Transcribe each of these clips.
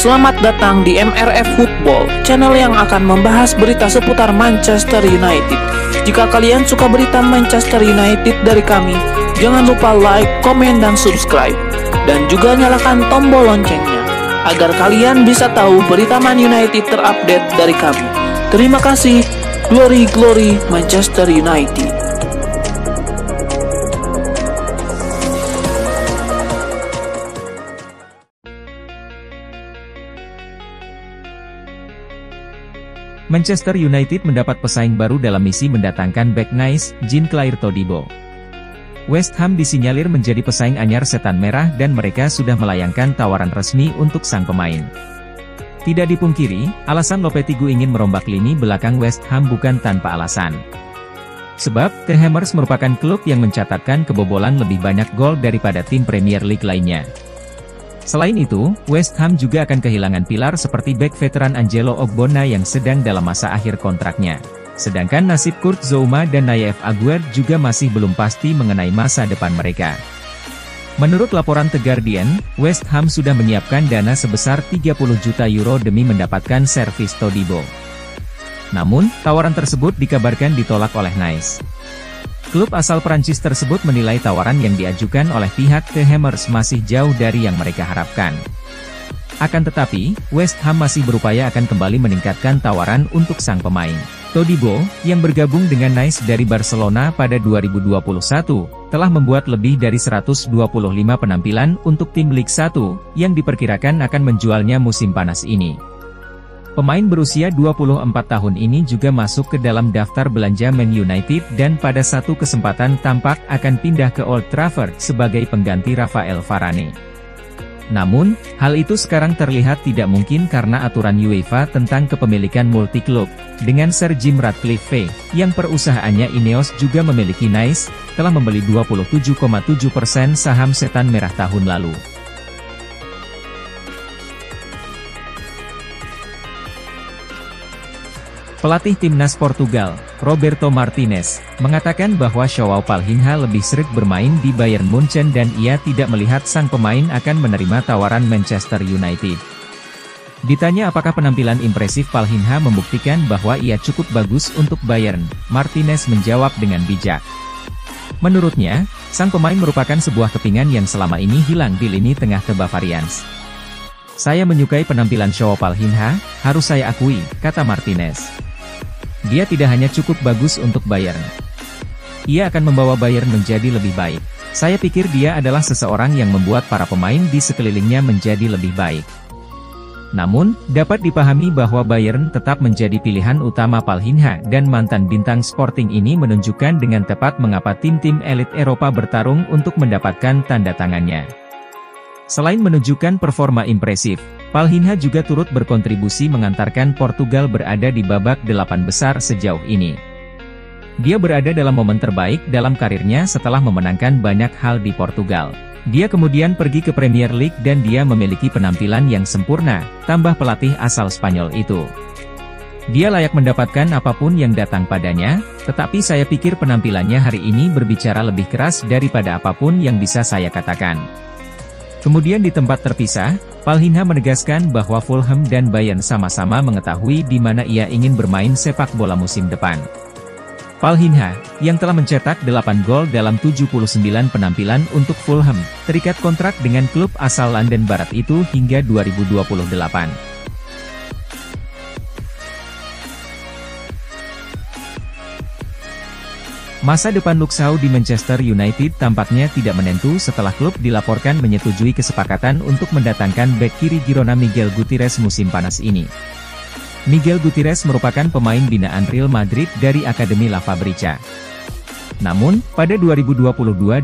Selamat datang di MRF Football, channel yang akan membahas berita seputar Manchester United. Jika kalian suka berita Manchester United dari kami, jangan lupa like, komen, dan subscribe. Dan juga nyalakan tombol loncengnya, agar kalian bisa tahu berita Man United terupdate dari kami. Terima kasih. Glory, glory Manchester United. Manchester United mendapat pesaing baru dalam misi mendatangkan bek Nice, Jean-Clair Todibo. West Ham disinyalir menjadi pesaing anyar setan merah dan mereka sudah melayangkan tawaran resmi untuk sang pemain. Tidak dipungkiri, alasan Lopetegui ingin merombak lini belakang West Ham bukan tanpa alasan. Sebab, The Hammers merupakan klub yang mencatatkan kebobolan lebih banyak gol daripada tim Premier League lainnya. Selain itu, West Ham juga akan kehilangan pilar seperti bek veteran Angelo Ogbonna yang sedang dalam masa akhir kontraknya. Sedangkan nasib Kurt Zouma dan Nayef Aguerd juga masih belum pasti mengenai masa depan mereka. Menurut laporan The Guardian, West Ham sudah menyiapkan dana sebesar 30 juta euro demi mendapatkan servis Todibo. Namun, tawaran tersebut dikabarkan ditolak oleh Nice. Klub asal Prancis tersebut menilai tawaran yang diajukan oleh pihak The Hammers masih jauh dari yang mereka harapkan. Akan tetapi, West Ham masih berupaya akan kembali meningkatkan tawaran untuk sang pemain. Todibo, yang bergabung dengan Nice dari Barcelona pada 2021, telah membuat lebih dari 125 penampilan untuk tim Ligue 1, yang diperkirakan akan menjualnya musim panas ini. Pemain berusia 24 tahun ini juga masuk ke dalam daftar belanja Man United dan pada satu kesempatan tampak akan pindah ke Old Trafford sebagai pengganti Rafael Varane. Namun, hal itu sekarang terlihat tidak mungkin karena aturan UEFA tentang kepemilikan multi-klub. Dengan Sir Jim Ratcliffe, yang perusahaannya Ineos juga memiliki Nice, telah membeli 27,7% saham setan merah tahun lalu. Pelatih timnas Portugal, Roberto Martinez, mengatakan bahwa João Palhinha lebih sering bermain di Bayern Munchen dan ia tidak melihat sang pemain akan menerima tawaran Manchester United. Ditanya apakah penampilan impresif Palhinha membuktikan bahwa ia cukup bagus untuk Bayern, Martinez menjawab dengan bijak. Menurutnya, sang pemain merupakan sebuah kepingan yang selama ini hilang di lini tengah The Bavarians. Saya menyukai penampilan João Palhinha, harus saya akui, kata Martinez. Dia tidak hanya cukup bagus untuk Bayern. Ia akan membawa Bayern menjadi lebih baik. Saya pikir dia adalah seseorang yang membuat para pemain di sekelilingnya menjadi lebih baik. Namun, dapat dipahami bahwa Bayern tetap menjadi pilihan utama Palhinha dan mantan bintang Sporting ini menunjukkan dengan tepat mengapa tim-tim elit Eropa bertarung untuk mendapatkan tanda tangannya. Selain menunjukkan performa impresif, Palhinha juga turut berkontribusi mengantarkan Portugal berada di babak 8 besar sejauh ini. Dia berada dalam momen terbaik dalam karirnya setelah memenangkan banyak hal di Portugal. Dia kemudian pergi ke Premier League dan dia memiliki penampilan yang sempurna, tambah pelatih asal Spanyol itu. Dia layak mendapatkan apapun yang datang padanya, tetapi saya pikir penampilannya hari ini berbicara lebih keras daripada apapun yang bisa saya katakan. Kemudian di tempat terpisah, Palhinha menegaskan bahwa Fulham dan Bayern sama-sama mengetahui di mana ia ingin bermain sepak bola musim depan. Palhinha, yang telah mencetak 8 gol dalam 79 penampilan untuk Fulham, terikat kontrak dengan klub asal London Barat itu hingga 2028. Masa depan Luke Shaw di Manchester United tampaknya tidak menentu setelah klub dilaporkan menyetujui kesepakatan untuk mendatangkan bek kiri Girona Miguel Gutierrez musim panas ini. Miguel Gutierrez merupakan pemain binaan Real Madrid dari Akademi La Fabrica. Namun, pada 2022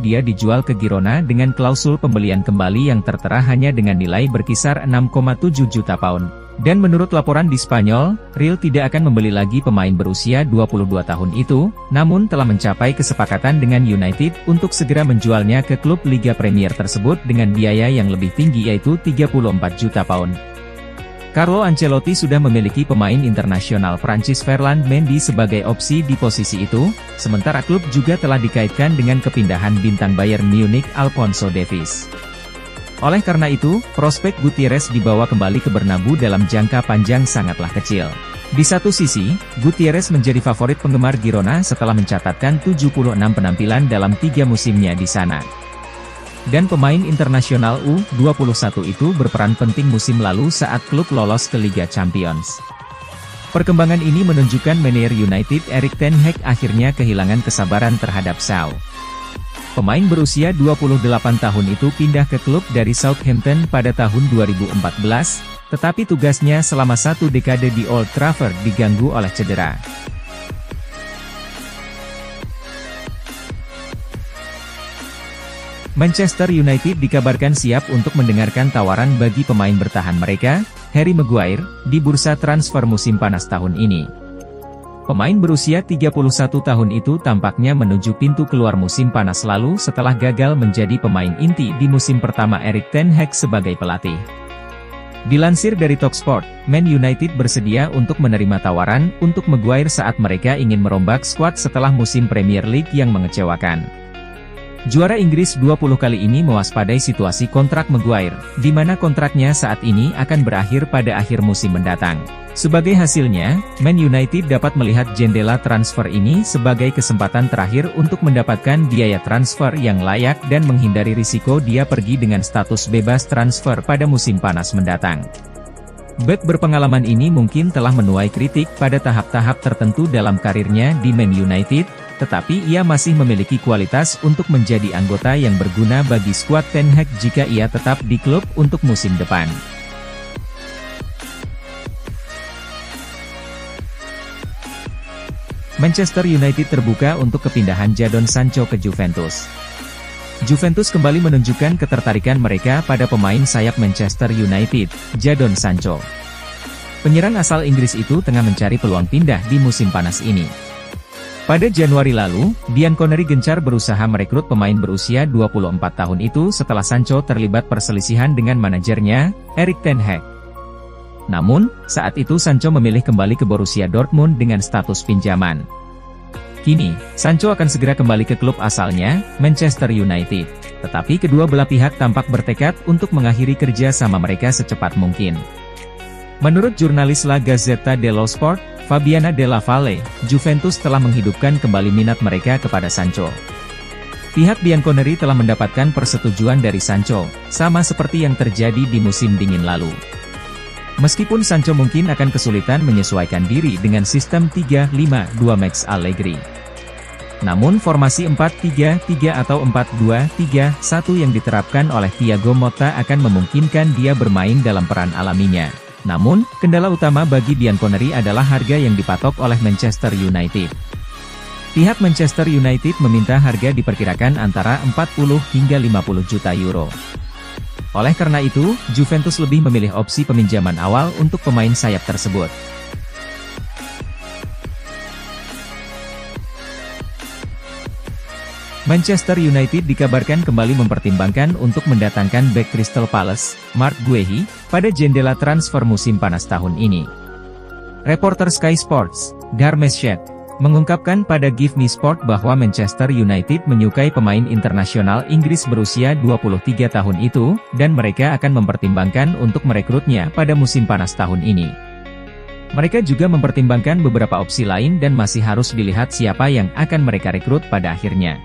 dia dijual ke Girona dengan klausul pembelian kembali yang tertera hanya dengan nilai berkisar 6,7 juta pound. Dan menurut laporan di Spanyol, Real tidak akan membeli lagi pemain berusia 22 tahun itu, namun telah mencapai kesepakatan dengan United untuk segera menjualnya ke klub Liga Premier tersebut dengan biaya yang lebih tinggi yaitu 34 juta pound. Carlo Ancelotti sudah memiliki pemain internasional Prancis Ferland Mendy sebagai opsi di posisi itu, sementara klub juga telah dikaitkan dengan kepindahan bintang Bayern Munich Alphonso Davies. Oleh karena itu, prospek Gutierrez dibawa kembali ke Bernabeu dalam jangka panjang sangatlah kecil. Di satu sisi, Gutierrez menjadi favorit penggemar Girona setelah mencatatkan 76 penampilan dalam 3 musimnya di sana. Dan pemain internasional U21 itu berperan penting musim lalu saat klub lolos ke Liga Champions. Perkembangan ini menunjukkan manajer United Erik ten Hag akhirnya kehilangan kesabaran terhadap Shaw. Pemain berusia 28 tahun itu pindah ke klub dari Southampton pada tahun 2014, tetapi tugasnya selama 1 dekade di Old Trafford diganggu oleh cedera. Manchester United dikabarkan siap untuk mendengarkan tawaran bagi pemain bertahan mereka, Harry Maguire, di bursa transfer musim panas tahun ini. Pemain berusia 31 tahun itu tampaknya menuju pintu keluar musim panas lalu setelah gagal menjadi pemain inti di musim pertama Erik ten Hag sebagai pelatih. Dilansir dari Talksport, Man United bersedia untuk menerima tawaran untuk Maguire saat mereka ingin merombak skuad setelah musim Premier League yang mengecewakan. Juara Inggris 20 kali ini mewaspadai situasi kontrak Maguire, di mana kontraknya saat ini akan berakhir pada akhir musim mendatang. Sebagai hasilnya, Man United dapat melihat jendela transfer ini sebagai kesempatan terakhir untuk mendapatkan biaya transfer yang layak dan menghindari risiko dia pergi dengan status bebas transfer pada musim panas mendatang. Bek berpengalaman ini mungkin telah menuai kritik pada tahap-tahap tertentu dalam karirnya di Man United, tetapi ia masih memiliki kualitas untuk menjadi anggota yang berguna bagi skuad Ten Hag jika ia tetap di klub untuk musim depan. Manchester United terbuka untuk kepindahan Jadon Sancho ke Juventus. Juventus kembali menunjukkan ketertarikan mereka pada pemain sayap Manchester United, Jadon Sancho. Penyerang asal Inggris itu tengah mencari peluang pindah di musim panas ini. Pada Januari lalu, Dian Connery gencar berusaha merekrut pemain berusia 24 tahun itu setelah Sancho terlibat perselisihan dengan manajernya, Erik ten Hag. Namun, saat itu Sancho memilih kembali ke Borussia Dortmund dengan status pinjaman. Kini, Sancho akan segera kembali ke klub asalnya, Manchester United. Tetapi kedua belah pihak tampak bertekad untuk mengakhiri kerja sama mereka secepat mungkin. Menurut jurnalis La Gazzetta dello Sport, Fabiana Della Valle, Juventus telah menghidupkan kembali minat mereka kepada Sancho. Pihak Dian Connery telah mendapatkan persetujuan dari Sancho, sama seperti yang terjadi di musim dingin lalu. Meskipun Sancho mungkin akan kesulitan menyesuaikan diri dengan sistem 3-5-2 Max Allegri. Namun formasi 4-3-3 atau 4-2-3-1 yang diterapkan oleh Thiago Motta akan memungkinkan dia bermain dalam peran alaminya. Namun, kendala utama bagi Dian Connery adalah harga yang dipatok oleh Manchester United. Pihak Manchester United meminta harga diperkirakan antara 40 hingga 50 juta euro. Oleh karena itu, Juventus lebih memilih opsi peminjaman awal untuk pemain sayap tersebut. Manchester United dikabarkan kembali mempertimbangkan untuk mendatangkan bek Crystal Palace, Marc Guehi, pada jendela transfer musim panas tahun ini. Reporter Sky Sports, Gareth Shed, mengungkapkan pada Give Me Sport bahwa Manchester United menyukai pemain internasional Inggris berusia 23 tahun itu, dan mereka akan mempertimbangkan untuk merekrutnya pada musim panas tahun ini. Mereka juga mempertimbangkan beberapa opsi lain dan masih harus dilihat siapa yang akan mereka rekrut pada akhirnya.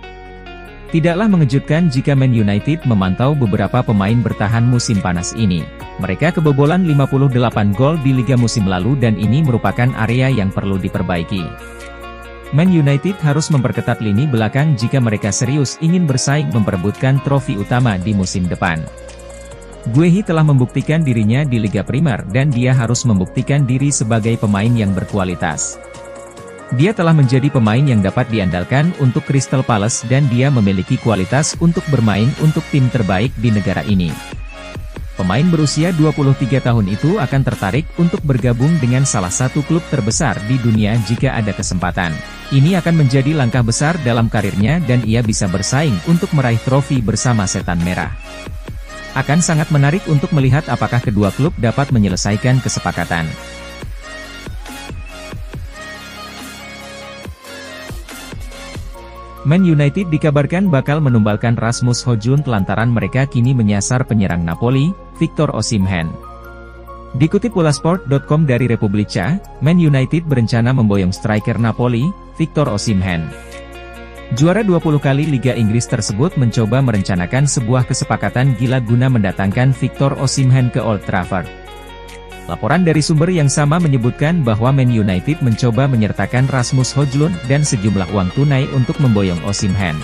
Tidaklah mengejutkan jika Man United memantau beberapa pemain bertahan musim panas ini. Mereka kebobolan 58 gol di Liga musim lalu dan ini merupakan area yang perlu diperbaiki. Man United harus memperketat lini belakang jika mereka serius ingin bersaing memperebutkan trofi utama di musim depan. Guehi telah membuktikan dirinya di Liga Primer dan dia harus membuktikan diri sebagai pemain yang berkualitas. Dia telah menjadi pemain yang dapat diandalkan untuk Crystal Palace dan dia memiliki kualitas untuk bermain untuk tim terbaik di negara ini. Pemain berusia 23 tahun itu akan tertarik untuk bergabung dengan salah satu klub terbesar di dunia jika ada kesempatan. Ini akan menjadi langkah besar dalam karirnya dan ia bisa bersaing untuk meraih trofi bersama Setan Merah. Akan sangat menarik untuk melihat apakah kedua klub dapat menyelesaikan kesepakatan. Man United dikabarkan bakal menumbalkan Rasmus Højlund lantaran mereka kini menyasar penyerang Napoli, Victor Osimhen. Dikutip Bolasport.com dari Republik Czech, Man United berencana memboyong striker Napoli, Victor Osimhen. Juara 20 kali Liga Inggris tersebut mencoba merencanakan sebuah kesepakatan gila guna mendatangkan Victor Osimhen ke Old Trafford. Laporan dari sumber yang sama menyebutkan bahwa Man United mencoba menyertakan Rasmus Højlund dan sejumlah uang tunai untuk memboyong Osimhen.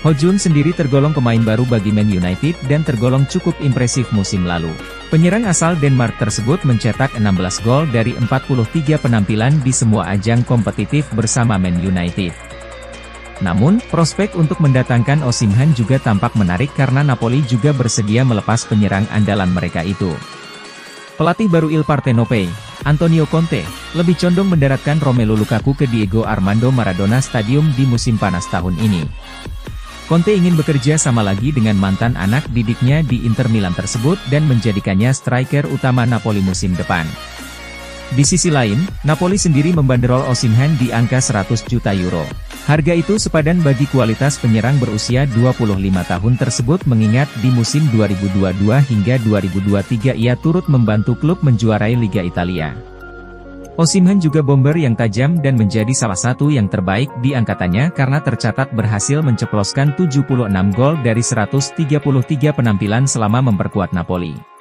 Højlund sendiri tergolong pemain baru bagi Man United dan tergolong cukup impresif musim lalu. Penyerang asal Denmark tersebut mencetak 16 gol dari 43 penampilan di semua ajang kompetitif bersama Man United. Namun, prospek untuk mendatangkan Osimhen juga tampak menarik karena Napoli juga bersedia melepas penyerang andalan mereka itu. Pelatih baru Il Partenope, Antonio Conte, lebih condong mendaratkan Romelu Lukaku ke Diego Armando Maradona Stadium di musim panas tahun ini. Conte ingin bekerja sama lagi dengan mantan anak didiknya di Inter Milan tersebut dan menjadikannya striker utama Napoli musim depan. Di sisi lain, Napoli sendiri membanderol Osimhen di angka 100 juta euro. Harga itu sepadan bagi kualitas penyerang berusia 25 tahun tersebut mengingat di musim 2022 hingga 2023 ia turut membantu klub menjuarai Liga Italia. Osimhen juga bomber yang tajam dan menjadi salah satu yang terbaik di angkatannya karena tercatat berhasil menceploskan 76 gol dari 133 penampilan selama memperkuat Napoli.